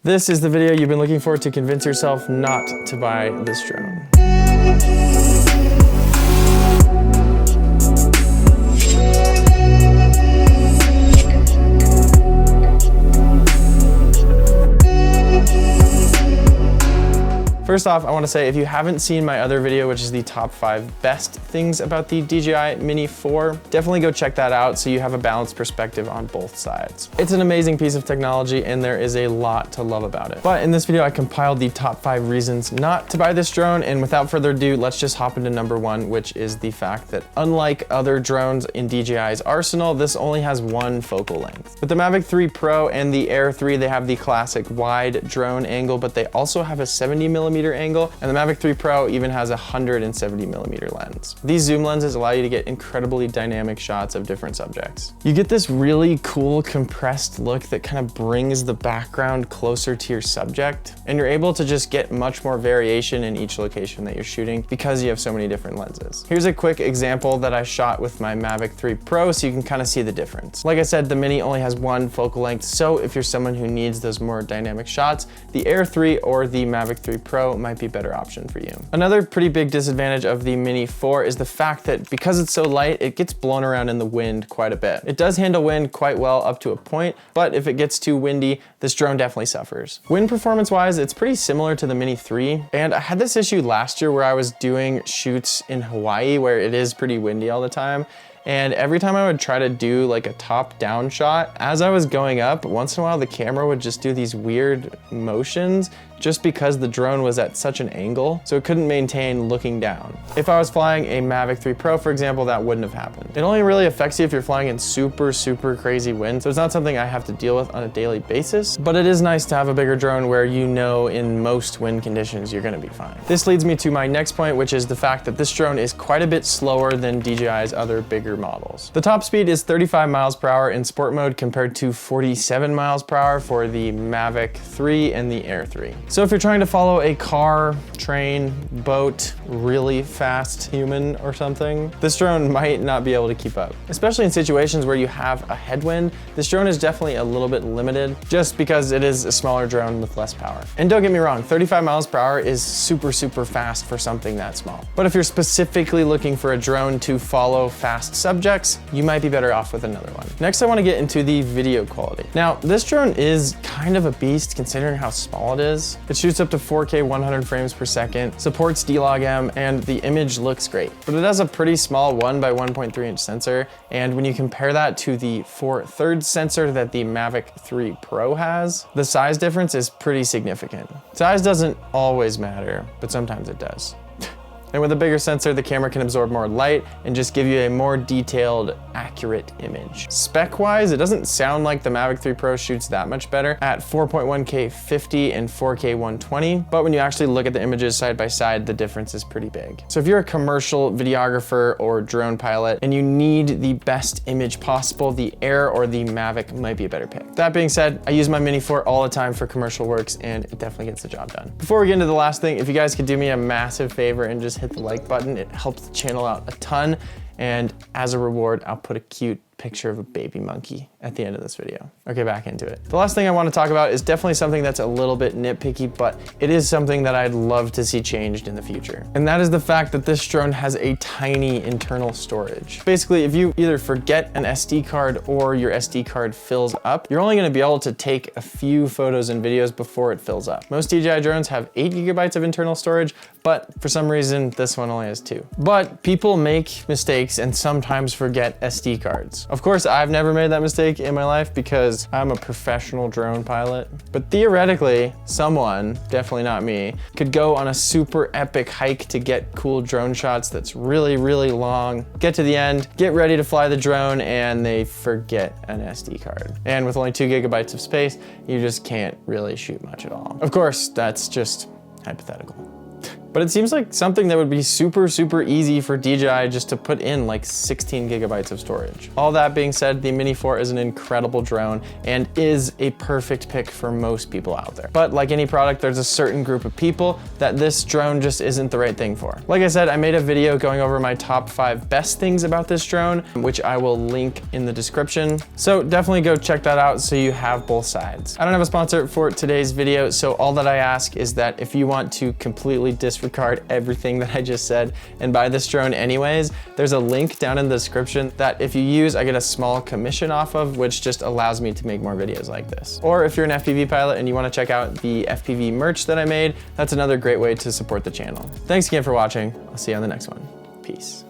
This is the video you've been looking for to convince yourself not to buy this drone. First off, I want to say if you haven't seen my other video, which is the top 5 best things about the DJI Mini 4, definitely go check that out so you have a balanced perspective on both sides. It's an amazing piece of technology and there is a lot to love about it. But in this video, I compiled the top 5 reasons not to buy this drone, and without further ado, let's just hop into number 1, which is the fact that unlike other drones in DJI's arsenal, this only has one focal length. With the Mavic 3 Pro and the Air 3, they have the classic wide drone angle, but they also have a 70mm angle, and the Mavic 3 Pro even has a 170mm lens. These zoom lenses allow you to get incredibly dynamic shots of different subjects. You get this really cool compressed look that kind of brings the background closer to your subject, and you're able to just get much more variation in each location that you're shooting because you have so many different lenses. Here's a quick example that I shot with my Mavic 3 Pro so you can kind of see the difference. Like I said, the Mini only has one focal length, so if you're someone who needs those more dynamic shots, the Air 3 or the Mavic 3 Pro might be a better option for you. Another pretty big disadvantage of the Mini 4 is the fact that because it's so light, it gets blown around in the wind quite a bit. It does handle wind quite well up to a point, but if it gets too windy, this drone definitely suffers. Wind performance wise, it's pretty similar to the Mini 3, and I had this issue last year where I was doing shoots in Hawaii where it is pretty windy all the time. And every time I would try to do like a top-down shot, as I was going up, once in a while the camera would just do these weird motions just because the drone was at such an angle, so it couldn't maintain looking down. If I was flying a Mavic 3 Pro, for example, that wouldn't have happened. It only really affects you if you're flying in super crazy wind, so it's not something I have to deal with on a daily basis, but it is nice to have a bigger drone where you know in most wind conditions you're gonna be fine. This leads me to my next point, which is the fact that this drone is quite a bit slower than DJI's other bigger models. The top speed is 35 miles per hour in sport mode compared to 47 miles per hour for the Mavic 3 and the Air 3. So if you're trying to follow a car, train, boat, really fast human or something, this drone might not be able to keep up. Especially in situations where you have a headwind, this drone is definitely a little bit limited just because it is a smaller drone with less power. And don't get me wrong, 35 miles per hour is super fast for something that small. But if you're specifically looking for a drone to follow fast subjects, you might be better off with another one. Next, I want to get into the video quality. Now, this drone is kind of a beast considering how small it is. It shoots up to 4K 100 frames per second, supports D-Log-M, and the image looks great. But it has a pretty small 1 by 1.3 inch sensor, and when you compare that to the 4/3 sensor that the Mavic 3 Pro has, the size difference is pretty significant. Size doesn't always matter, but sometimes it does. And with a bigger sensor, the camera can absorb more light and just give you a more detailed, accurate image. Spec-wise, it doesn't sound like the Mavic 3 Pro shoots that much better at 4.1K 50 and 4K 120, but when you actually look at the images side by side, the difference is pretty big. So if you're a commercial videographer or drone pilot and you need the best image possible, the Air or the Mavic might be a better pick. That being said, I use my Mini 4 all the time for commercial works and it definitely gets the job done. Before we get into the last thing, if you guys could do me a massive favor and just hit the like button, it helps the channel out a ton, and as a reward, I'll put a cute picture of a baby monkey at the end of this video. Okay, back into it. The last thing I want to talk about is definitely something that's a little bit nitpicky, but it is something that I'd love to see changed in the future. And that is the fact that this drone has a tiny internal storage. Basically, if you either forget an SD card or your SD card fills up, you're only going to be able to take a few photos and videos before it fills up. Most DJI drones have 8 GB of internal storage, but for some reason, this one only has 2. But people make mistakes and sometimes forget SD cards. Of course, I've never made that mistake in my life because I'm a professional drone pilot, but theoretically, someone, definitely not me, could go on a super epic hike to get cool drone shots that's really long, get to the end, get ready to fly the drone, and they forget an SD card. And with only 2 GB of space, you just can't really shoot much at all. Of course, that's just hypothetical. But it seems like something that would be super, super easy for DJI just to put in like 16 gigabytes of storage. All that being said, the Mini 4 is an incredible drone and is a perfect pick for most people out there. But like any product, there's a certain group of people that this drone just isn't the right thing for. Like I said, I made a video going over my top 5 best things about this drone, which I will link in the description. So definitely go check that out so you have both sides. I don't have a sponsor for today's video, so all that I ask is that if you want to completely disregard everything that I just said and buy this drone anyways, there's a link down in the description that if you use, I get a small commission off of, which just allows me to make more videos like this. Or if you're an FPV pilot and you want to check out the FPV merch that I made, that's another great way to support the channel. Thanks again for watching. I'll see you on the next one. Peace.